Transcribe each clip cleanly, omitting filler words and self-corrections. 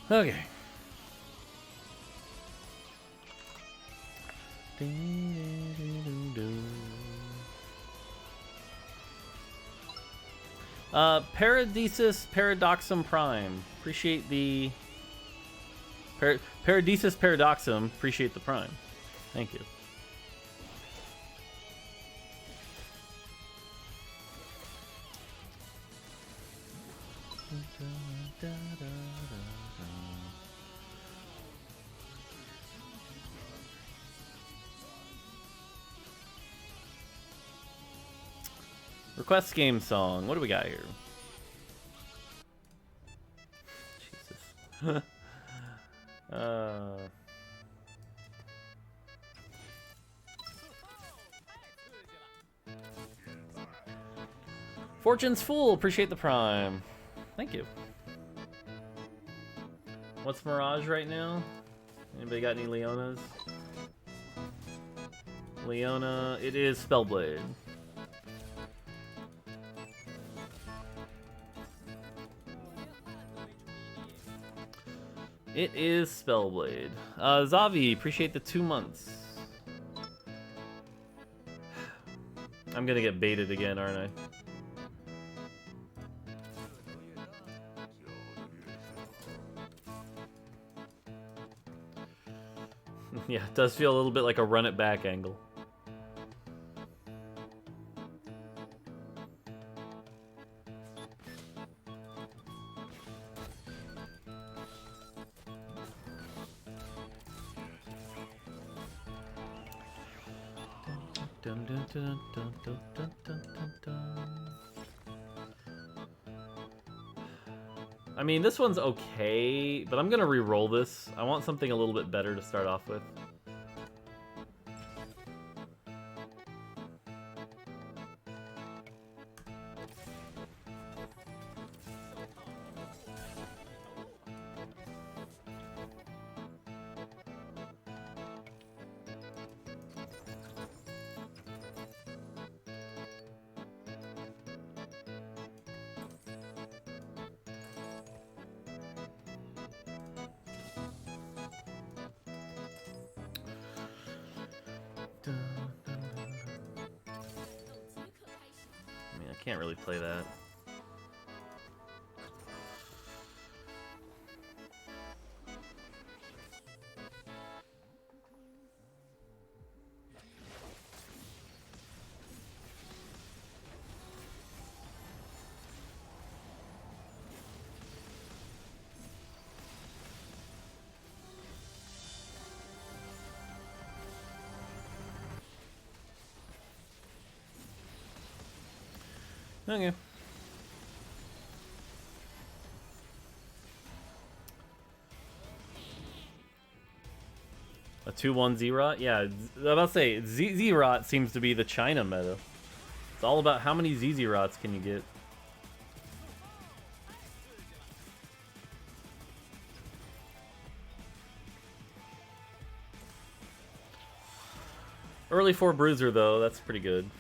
Okay. Paradisus Paradoxum Prime. Appreciate the... Paradisus Paradoxum. Appreciate the Prime. Thank you. Request game song. What do we got here? Jesus. Fortune's Fool. Appreciate the Prime. Thank you. What's Mirage right now? Anybody got any Leonas? Leona. It is Spellblade. It is Spellblade. Zavi, appreciate the 2 months. I'm gonna get baited again, aren't I? Yeah, it does feel a little bit like a run it back angle. I mean, this one's okay, but I'm gonna re-roll this. I want something a little bit better to start off with. Can't really play that. Okay. A 2-1 Z-Rot? Yeah, I'm about to say, Z-Rot seems to be the China meta. It's all about how many Z-Rots can you get. Early 4 Bruiser, though, that's pretty good.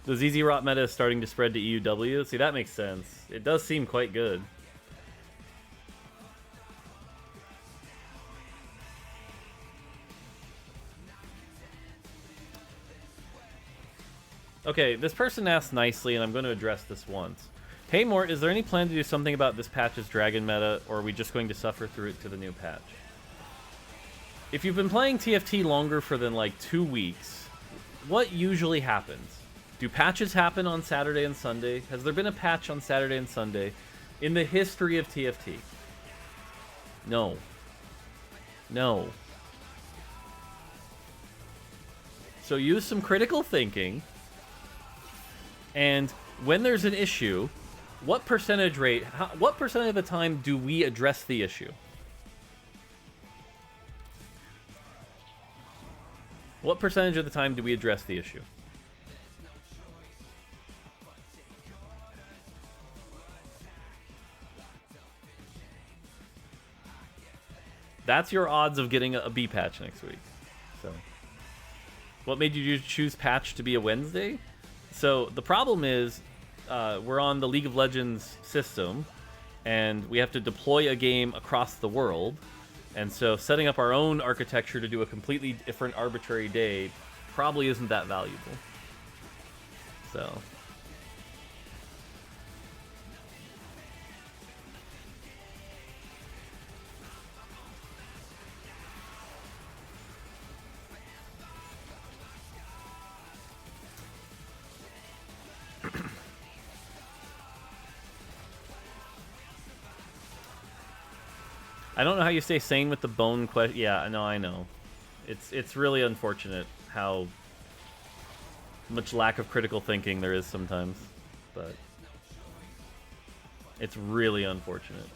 The ZZ-Rot meta is starting to spread to EUW. See, that makes sense. It does seem quite good. Okay, this person asked nicely, and I'm going to address this once. Hey Mort, is there any plan to do something about this patch's dragon meta, or are we just going to suffer through it to the new patch? If you've been playing TFT longer for than like 2 weeks, what usually happens? Do patches happen on Saturday and Sunday? Has there been a patch on Saturday and Sunday in the history of TFT? No. No. So use some critical thinking, and when there's an issue, what percentage of the time do we address the issue? What percentage of the time do we address the issue? That's your odds of getting a B patch next week. So, what made you choose patch to be a Wednesday? So the problem is, we're on the League of Legends system, and we have to deploy a game across the world. And so setting up our own architecture to do a completely different arbitrary day probably isn't that valuable. So... I don't know how you stay sane with the bone question. Yeah, no, I know. It's really unfortunate how much lack of critical thinking there is sometimes, but it's really unfortunate.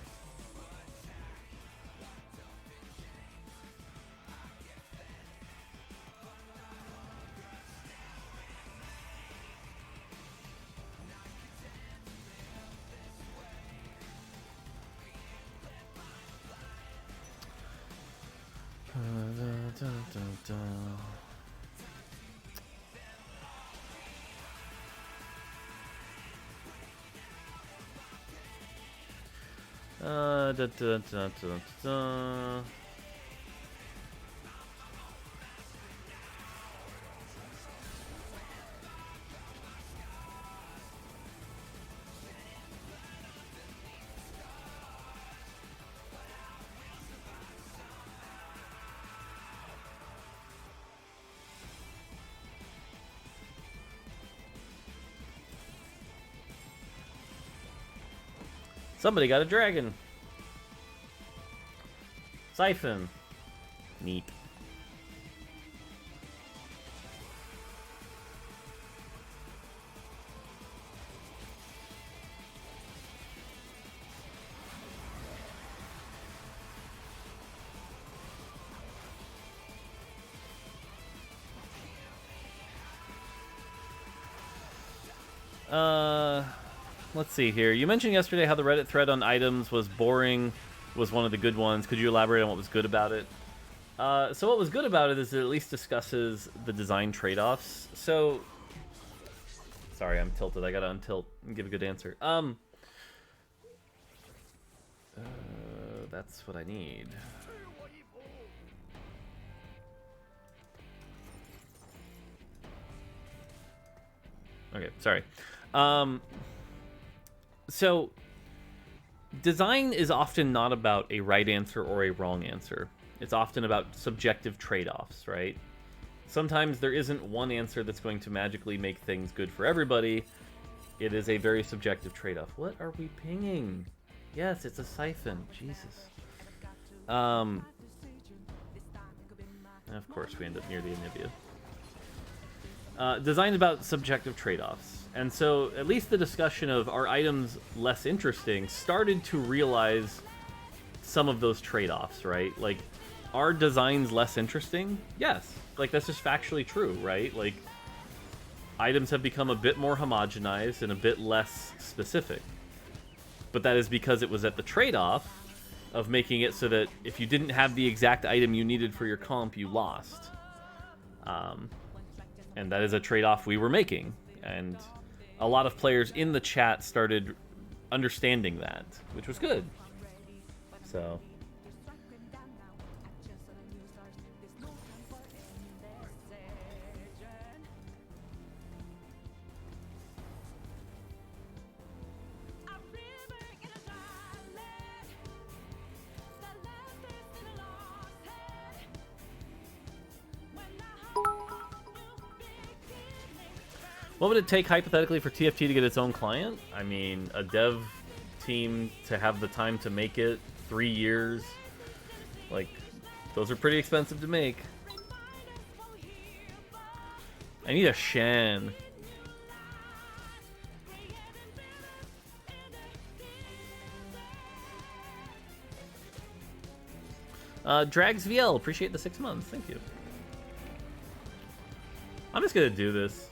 Somebody got a dragon. Siphon. Neat. Let's see here. You mentioned yesterday how the Reddit thread on items was boring, was one of the good ones. Could you elaborate on what was good about it? So what was good about it is it at least discusses the design trade-offs. So, sorry, I'm tilted. I gotta untilt and give a good answer. That's what I need. Okay, sorry. So, design is often not about a right answer or a wrong answer. It's often about subjective trade-offs, right? Sometimes there isn't one answer that's going to magically make things good for everybody. It is a very subjective trade-off. What are we pinging? Yes, it's a siphon. Jesus. Of course, we end up near the Anivia. Design's about subjective trade-offs. And so, at least the discussion of are items less interesting started to realize some of those trade-offs, right? Like, are designs less interesting? Yes. Like, that's just factually true, right? Like, items have become a bit more homogenized and a bit less specific. But that is because it was at the trade-off of making it so that if you didn't have the exact item you needed for your comp, you lost. And that is a trade-off we were making. And a lot of players in the chat started understanding that, which was good. So... What would it take, hypothetically, for TFT to get its own client? I mean, a dev team to have the time to make it, 3 years. Like, those are pretty expensive to make. I need a Shen. Drags VL, appreciate the 6 months. Thank you. I'm just gonna do this.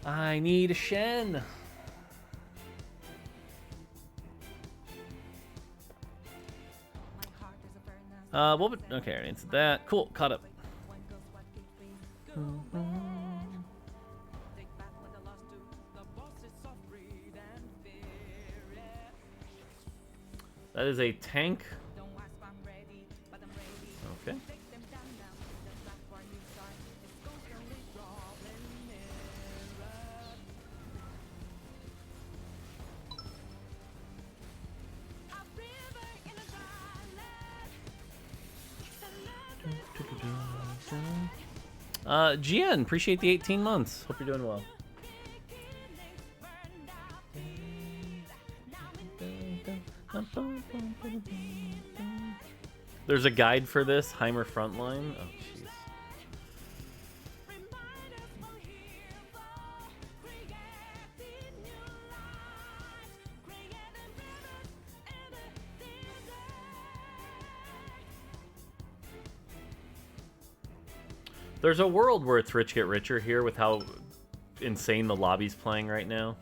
I need a Shen. Okay, I already answered that. Cool, caught up. That is a tank. Okay. GN, appreciate the 18 months. Hope you're doing well. There's a guide for this, Heimer Frontline. Oh, jeez. There's a world where it's rich get richer here with how insane the lobby's playing right now.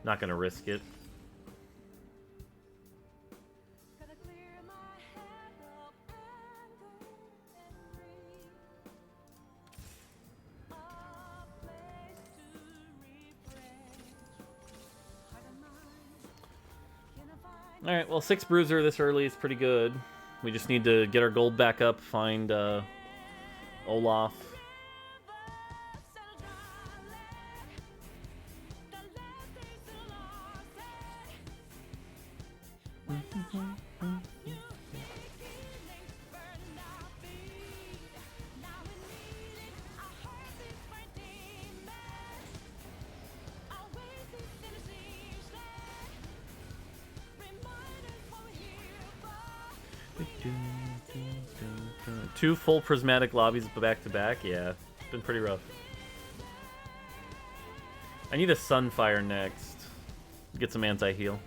Not gonna risk it. Alright, well, 6 Bruiser this early is pretty good. We just need to get our gold back up, find Olaf. Two full prismatic lobbies back to back. Yeah, it's been pretty rough. I need a Sunfire next. Get some anti-heal.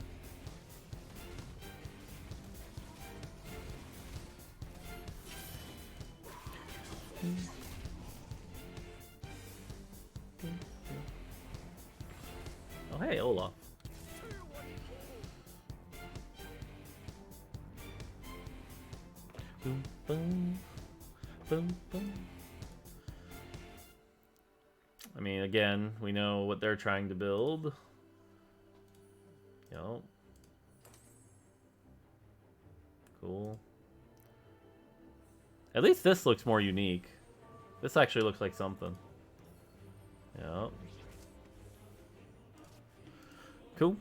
Oh, hey, Olaf. Boom, boom. Boom, boom. I mean, again, we know what they're trying to build. Yup. Cool. At least this looks more unique. This actually looks like something. Yup. Cool.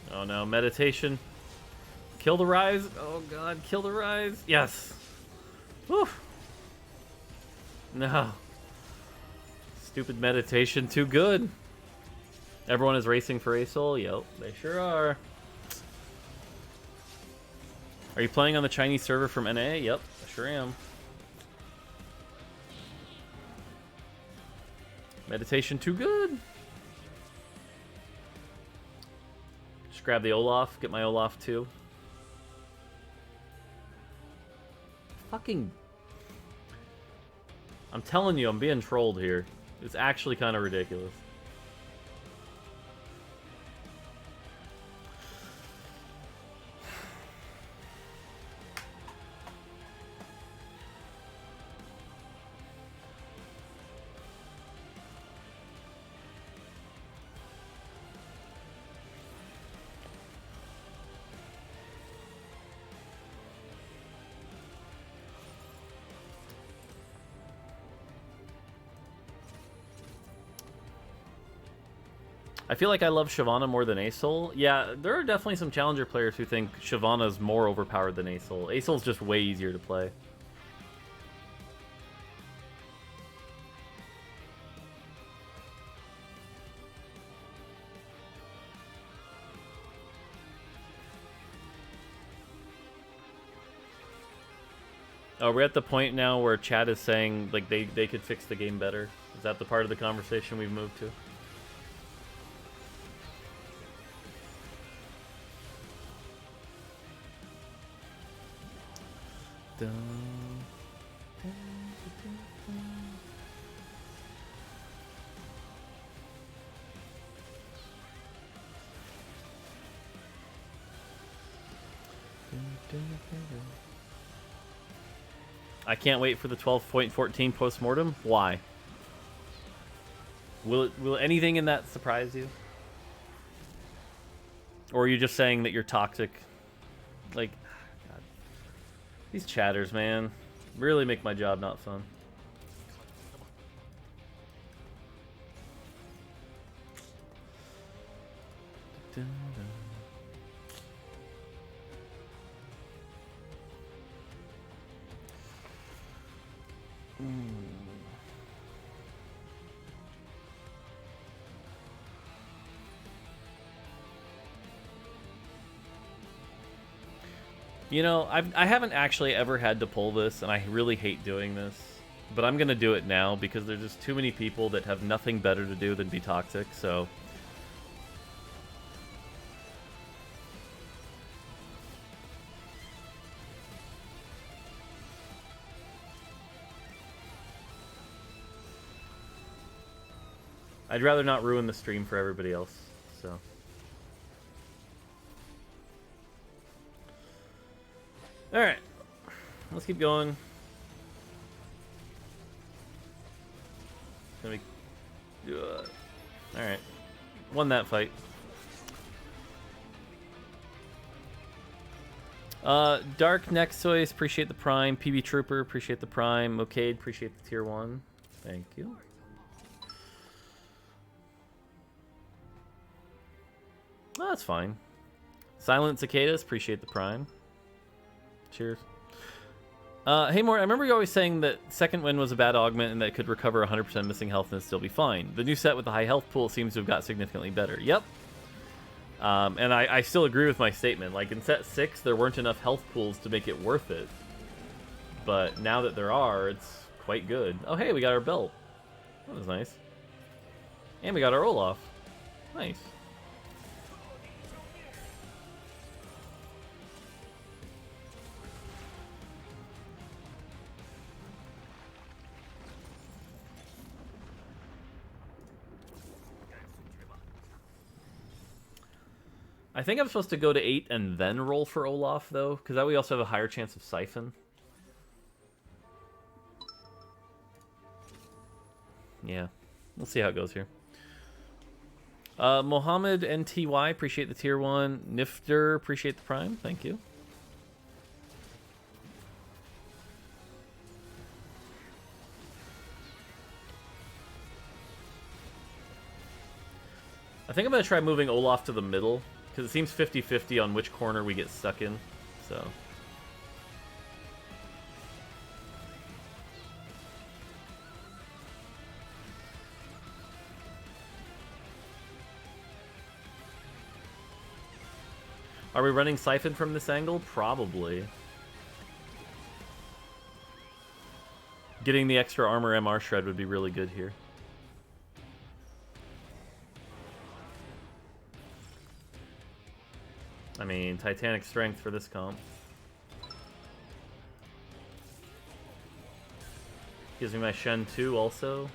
Oh no, meditation. Kill the rise. Oh god, kill the rise. Yes. Whew. No. Stupid meditation, too good. Everyone is racing for Asol? Yep, they sure are. Are you playing on the Chinese server from NA? Yep, I sure am. Meditation, too good. Grab the Olaf, get my Olaf too. Fucking... I'm telling you, I'm being trolled here. It's actually kind of ridiculous. I feel like I love Shyvana more than Asol. Yeah, there are definitely some challenger players who think Shyvana's more overpowered than Asol. Asol's just way easier to play. Oh, we're at the point now where chat is saying like they could fix the game better. Is that the part of the conversation we've moved to? Dun, dun, I can't wait for the 12.14 postmortem. Why? Will anything in that surprise you? Or are you just saying that you're toxic? Like, God. These chatters, man, really make my job not fun. You know, I haven't actually ever had to pull this, and I really hate doing this. But I'm going to do it now because there's just too many people that have nothing better to do than be toxic, so... I'd rather not ruin the stream for everybody else, so... Alright, let's keep going. Alright, won that fight. Dark Nexois, appreciate the Prime. PB Trooper, appreciate the Prime. Mocade, appreciate the Tier 1. Thank you. Oh, that's fine. Silent Cicadas, appreciate the Prime. Cheers. Hey, Mort, I remember you always saying that Second Wind was a bad augment and that it could recover 100% missing health and still be fine. The new set with the high health pool seems to have got significantly better. Yep. And I still agree with my statement. Like, in set 6, there weren't enough health pools to make it worth it. But now that there are, it's quite good. Oh, hey, we got our belt. That was nice. And we got our Olaf. Nice. I think I'm supposed to go to 8 and then roll for Olaf, though, because that way we also have a higher chance of Siphon. Yeah, we'll see how it goes here. Mohammed NTY, appreciate the Tier 1. Nifter, appreciate the Prime. Thank you. I think I'm going to try moving Olaf to the middle. Because it seems 50-50 on which corner we get stuck in, so... Are we running Siphon from this angle? Probably. Getting the extra armor MR shred would be really good here. I mean, Titanic strength for this comp. Gives me my Shen 2 also.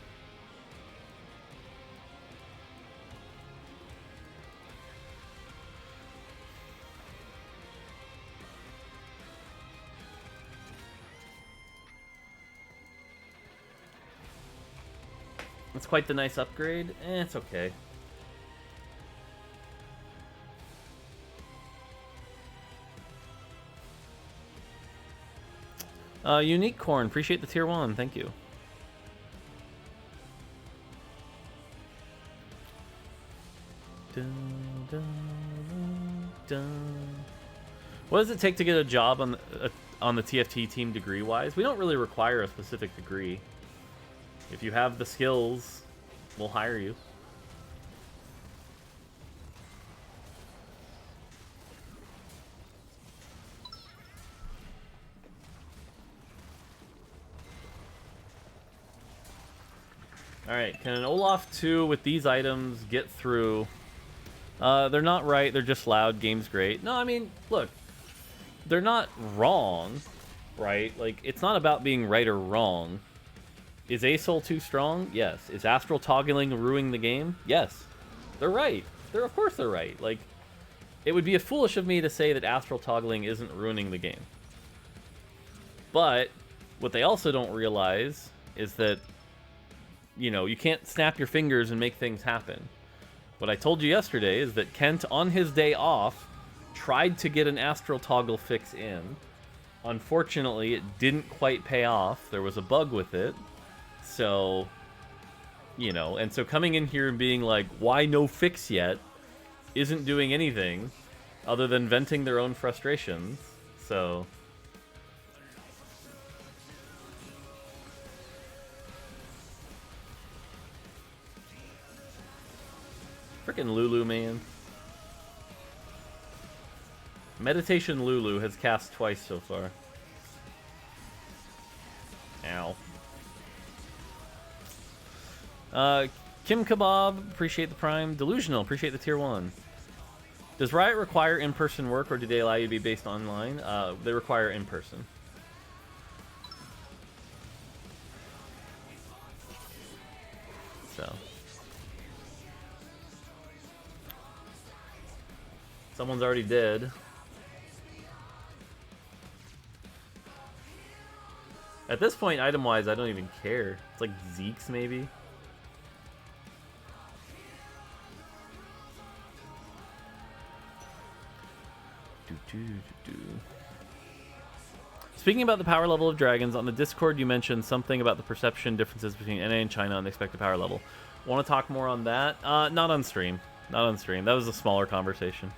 It's quite the nice upgrade. It's okay. Unique Corn, appreciate the Tier 1, thank you. Dun, dun, dun, dun. What does it take to get a job on the TFT team degree-wise? We don't really require a specific degree. If you have the skills, we'll hire you. Alright, can an Olaf 2 with these items get through? They're not right, they're just loud, game's great. No, I mean, look, they're not wrong. right? Like, it's not about being right or wrong. Is Asol too strong? Yes. Is Astral toggling ruining the game? Yes. They're right. Of course they're right. Like, it would be foolish of me to say that Astral toggling isn't ruining the game. But what they also don't realize is that, you know, you can't snap your fingers and make things happen. What I told you yesterday is that Kent, on his day off, tried to get an Astral toggle fix in. Unfortunately, it didn't quite pay off. There was a bug with it. So, you know, and so coming in here and being like, why no fix yet, isn't doing anything other than venting their own frustrations. So... Frickin' Lulu, man. Meditation Lulu has cast twice so far. Ow. Kim Kebab, appreciate the Prime. Delusional, appreciate the Tier 1. Does Riot require in-person work, or do they allow you to be based online? They require in-person. So... Someone's already dead. At this point, item-wise, I don't even care. It's like Zeke's, maybe. Speaking about the power level of dragons, on the Discord you mentioned something about the perception differences between NA and China on the expected power level. Want to talk more on that? Not on stream. Not on stream. That was a smaller conversation.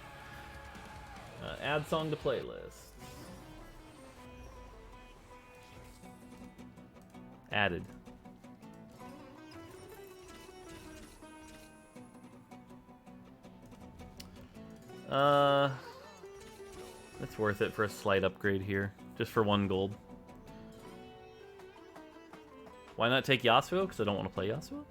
Add song to playlist. Added. It's worth it for a slight upgrade here. Just for 1 gold. Why not take Yasuo? Because I don't want to play Yasuo?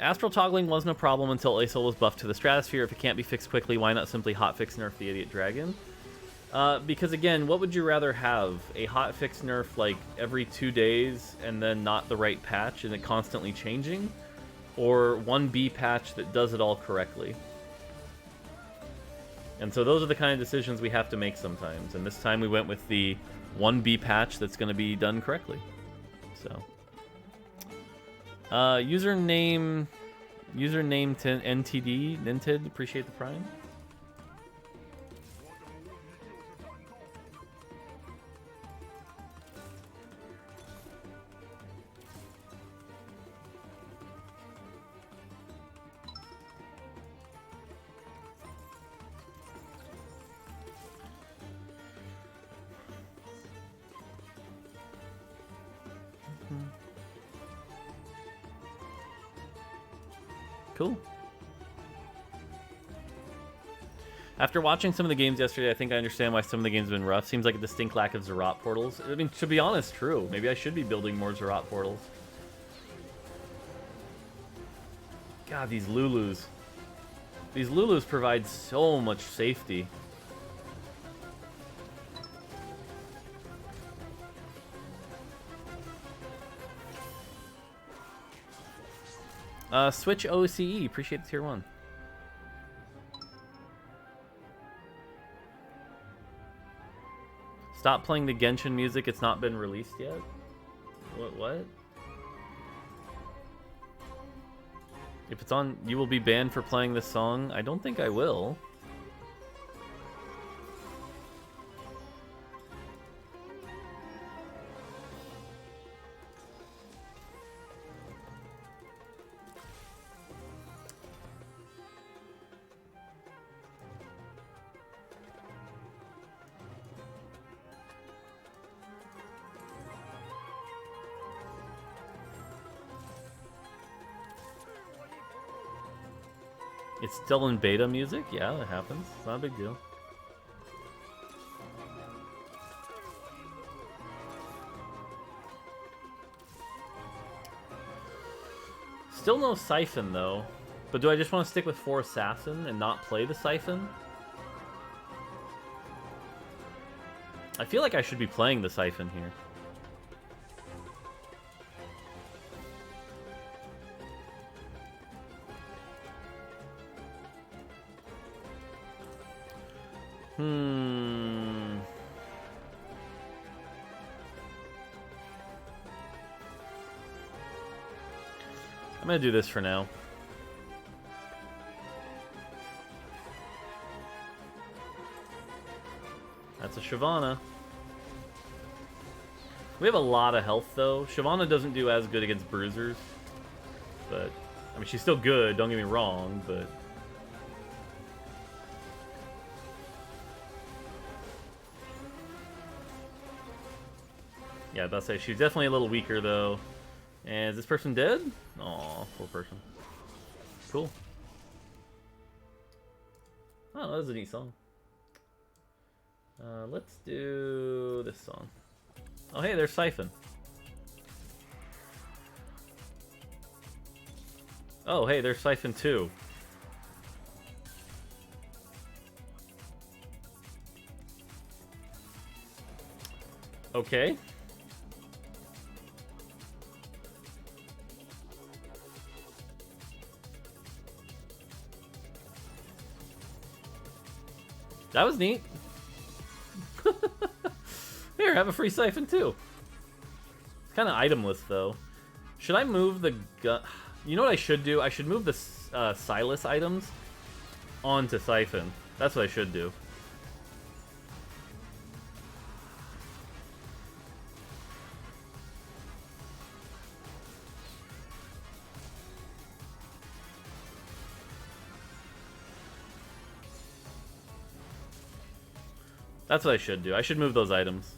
Astral toggling wasn't a problem until Asol was buffed to the stratosphere. If it can't be fixed quickly, why not simply hotfix nerf the idiot dragon? Because again, what would you rather have? A hotfix nerf like every 2 days and then not the right patch and it constantly changing? Or 1B patch that does it all correctly? And so those are the kind of decisions we have to make sometimes. And this time we went with the 1B patch that's going to be done correctly. So... username to NTD, Nintid, appreciate the Prime. Cool. After watching some of the games yesterday, I think I understand why some of the games have been rough. Seems like a distinct lack of Zerat portals. I mean, to be honest, true. Maybe I should be building more Zerat portals. God, these Lulus. These Lulus provide so much safety. Switch OCE, appreciate the Tier 1. Stop playing the Genshin music, it's not been released yet? What? If it's on, you will be banned for playing this song? I don't think I will. It's still in beta music? Yeah, that happens. It's not a big deal. Still no Siphon, though. But do I just want to stick with 4 Assassin and not play the Siphon? I feel like I should be playing the Siphon here. I'm gonna do this for now. That's a Shyvana. We have a lot of health, though. Shyvana doesn't do as good against bruisers. But, I mean, she's still good, don't get me wrong, but... Yeah, I'd say she's definitely a little weaker, though. And is this person dead? Aw, poor person. Cool. Oh, that was a neat song. Let's do this song. Oh, hey, there's Siphon. Oh, hey, there's Siphon too. Okay. That was neat. Here, have a free Siphon too. It's kind of itemless though. Should I move the gun? You know what I should do? I should move the Silas items onto Siphon. That's what I should do. That's what I should do. I should move those items.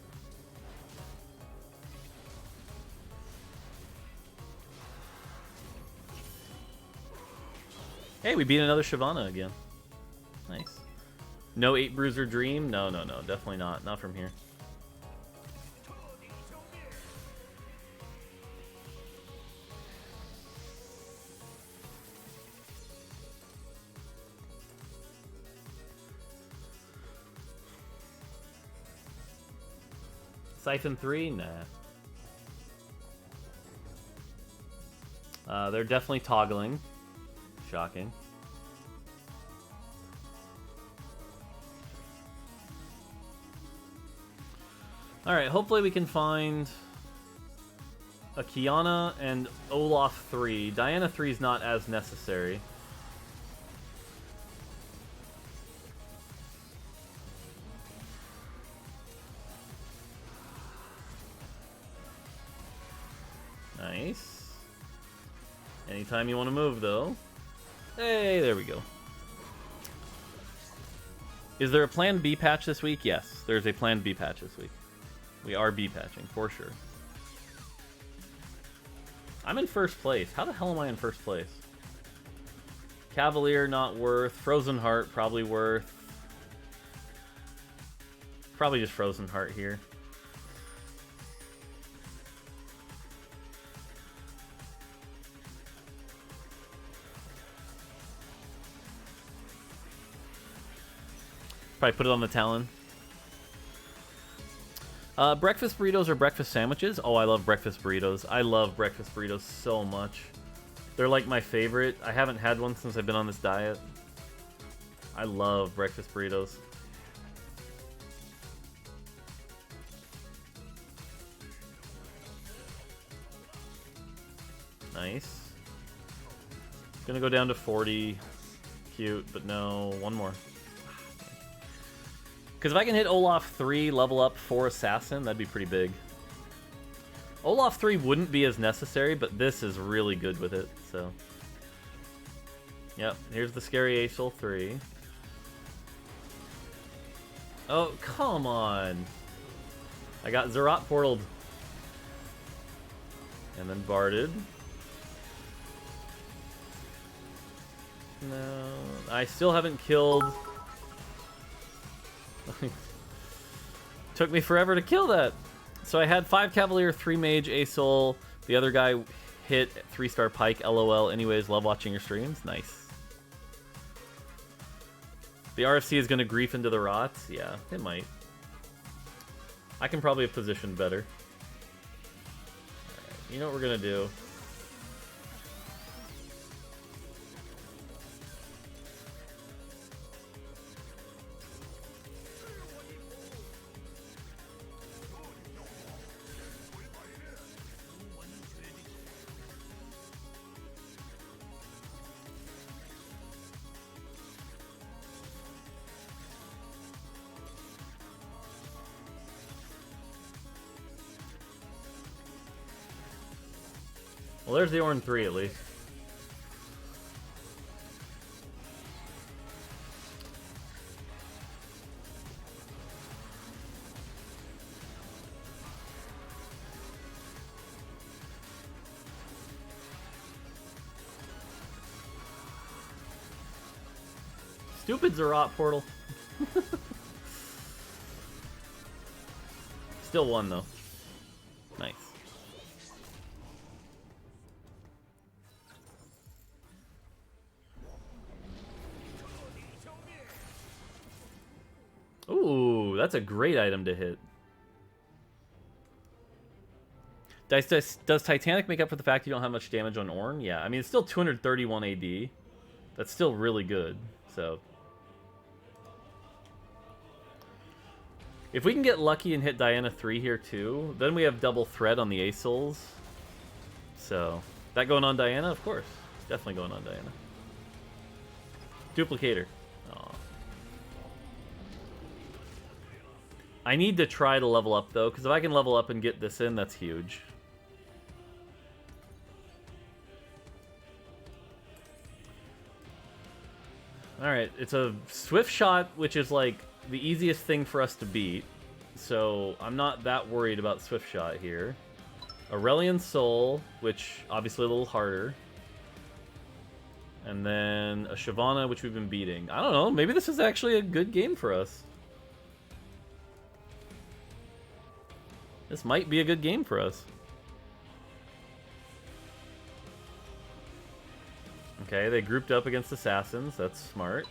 Hey, we beat another Shyvana again. Nice. No 8 Bruiser Dream? No, no, no. Definitely not. Not from here. Siphon 3? Nah. They're definitely toggling. Shocking. Alright, hopefully we can find a Kiana and Olaf 3. Diana 3 is not as necessary. Nice. Anytime you want to move, though. Hey, there we go. Is there a planned B patch this week? Yes, there's a planned B patch this week. We are B patching, for sure. I'm in first place. How the hell am I in first place? Cavalier, not worth. Frozen Heart, probably worth. Probably just Frozen Heart here. Probably put it on the Talon. Breakfast burritos or breakfast sandwiches? Oh, I love breakfast burritos. I love breakfast burritos so much. They're like my favorite. I haven't had one since I've been on this diet. I love breakfast burritos. Nice. Gonna go down to 40. Cute, but no. One more. Because if I can hit Olaf 3, level up 4 Assassin, that'd be pretty big. Olaf 3 wouldn't be as necessary, but this is really good with it, so... Yep, here's the Scary Aesol 3. Oh, come on! I got Zerat portaled. And then Barded. No, I still haven't killed... Took me forever to kill that. So I had 5 Cavalier, 3 Mage, Aesol. The other guy hit 3-star Pike, LOL. Anyways, love watching your streams. Nice. The RFC is going to grief into the rots? Yeah, it might. I can probably have positioned better. Alright, you know what we're going to do? Well, there's the Ornn 3 at least. Stupid Zerat portal. Still won though. Nice. Ooh, that's a great item to hit. Does Titanic make up for the fact you don't have much damage on Ornn? Yeah, I mean, it's still 231 AD. That's still really good, so... If we can get lucky and hit Diana 3 here too, then we have double threat on the Ace-Souls. So, that going on Diana? Of course. It's definitely going on Diana. Duplicator. Aw. I need to try to level up though, because if I can level up and get this in, that's huge. Alright, it's a Swift Shot, which is like the easiest thing for us to beat. So I'm not that worried about Swift Shot here. Aurelion Soul, which obviously a little harder. And then a Shyvana, which we've been beating. I don't know, maybe this is actually a good game for us. This might be a good game for us. Okay, they grouped up against Assassins. That's smart.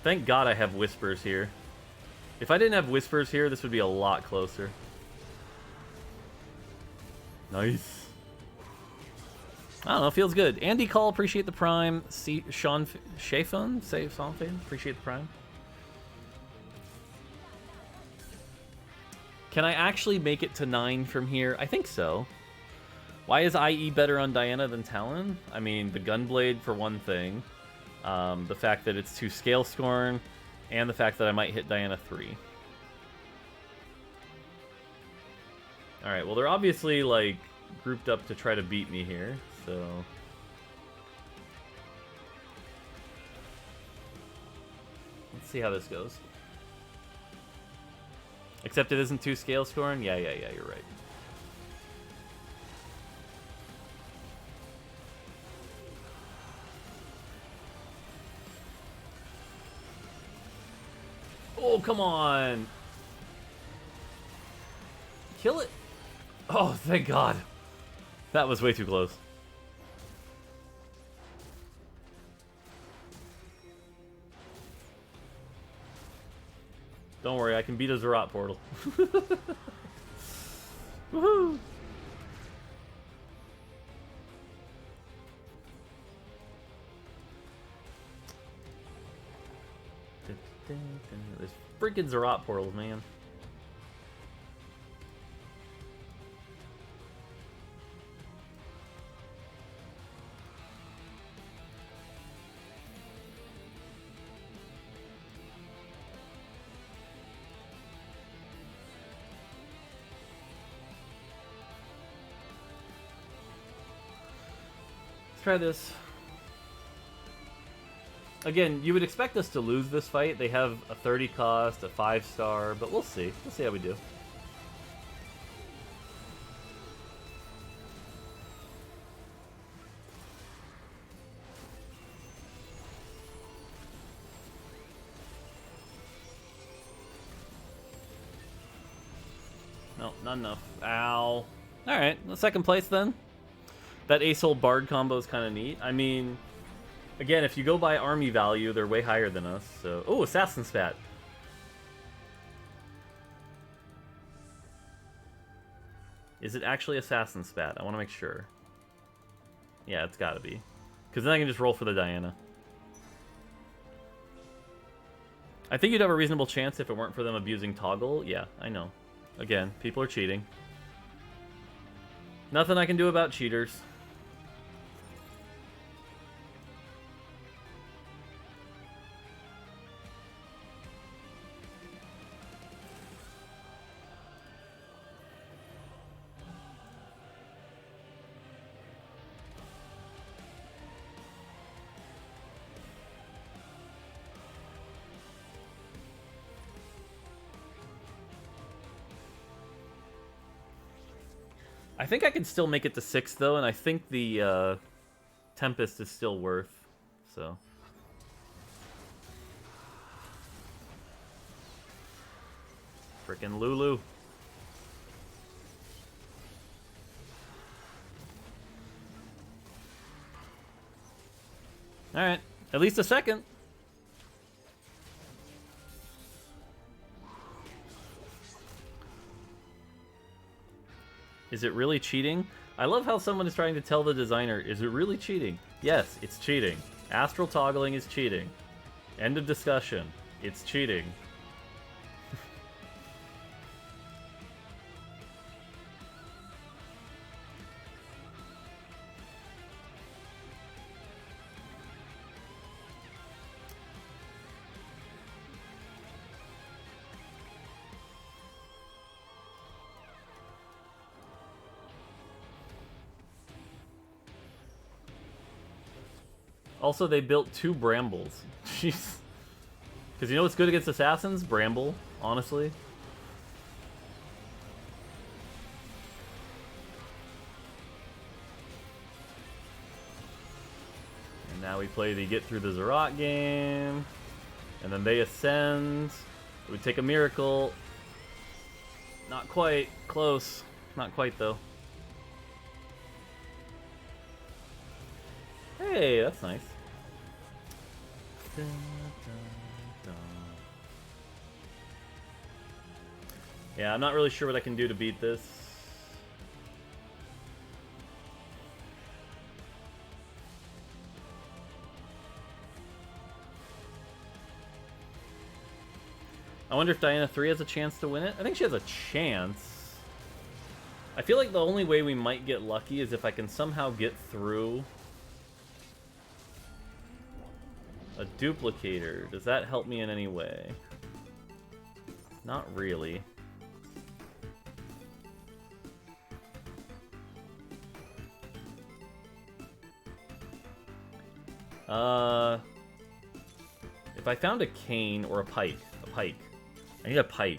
Thank God I have Whispers here. If I didn't have Whispers here, this would be a lot closer. Nice. I don't know, feels good. Andy Call, appreciate the Prime. Sean Shafun, appreciate the Prime. Can I actually make it to 9 from here? I think so. Why is IE better on Diana than Talon? I mean, the Gunblade for one thing. The fact that it's 2 Scale Scorn, and the fact that I might hit Diana 3. Alright, well they're obviously, like, grouped up to try to beat me here, so... Let's see how this goes. Except it isn't 2 Scale Scorn? Yeah, you're right. Oh, come on! Kill it! Oh, thank God. That was way too close. Don't worry, I can beat a Zerat portal. Woohoo! There's freaking Zerat portals, man. Let's try this. Again, you would expect us to lose this fight. They have a 30 cost, a 5-star, but we'll see. We'll see how we do. No, not enough. Ow. Alright, second place then. That Ace-Hole Bard combo is kind of neat. I mean, again, if you go by army value, they're way higher than us, so... Oh, Assassin Spat. Is it actually Assassin Spat? I want to make sure. Yeah, it's gotta be. Because then I can just roll for the Diana. I think you'd have a reasonable chance if it weren't for them abusing Toggle. Yeah, I know. Again, people are cheating. Nothing I can do about cheaters. I think I can still make it to 6 though, and I think the Tempest is still worth, so. Frickin' Lulu. Alright, at least a second. Is it really cheating? I love how someone is trying to tell the designer, is it really cheating? Yes, it's cheating. Astral toggling is cheating. End of discussion. It's cheating. Also, they built 2 Brambles. Jeez. Because you know what's good against Assassins? Bramble, honestly. And now we play the get through the Zerat game. And then they ascend. We take a miracle. Not quite. Close. Not quite, though. Hey, that's nice. Yeah, I'm not really sure what I can do to beat this. I wonder if Diana 3 has a chance to win it. I think she has a chance. I feel like the only way we might get lucky is if I can somehow get through a duplicator. Does that help me in any way? Not really. If I found a cane or a pike. I need a pike.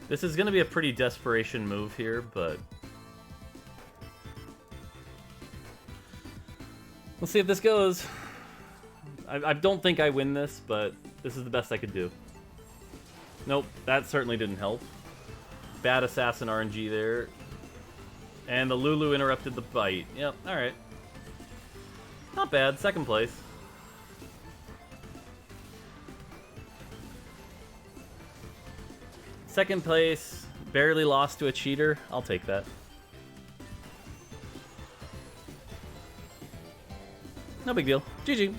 This is going to be a pretty desperation move here, but we'll see if this goes. I don't think I win this, but this is the best I could do. Nope, that certainly didn't help. Bad assassin RNG there. And the Lulu interrupted the bite. Yep, alright. Not bad, second place. Second place, barely lost to a cheater. I'll take that. No big deal. GG.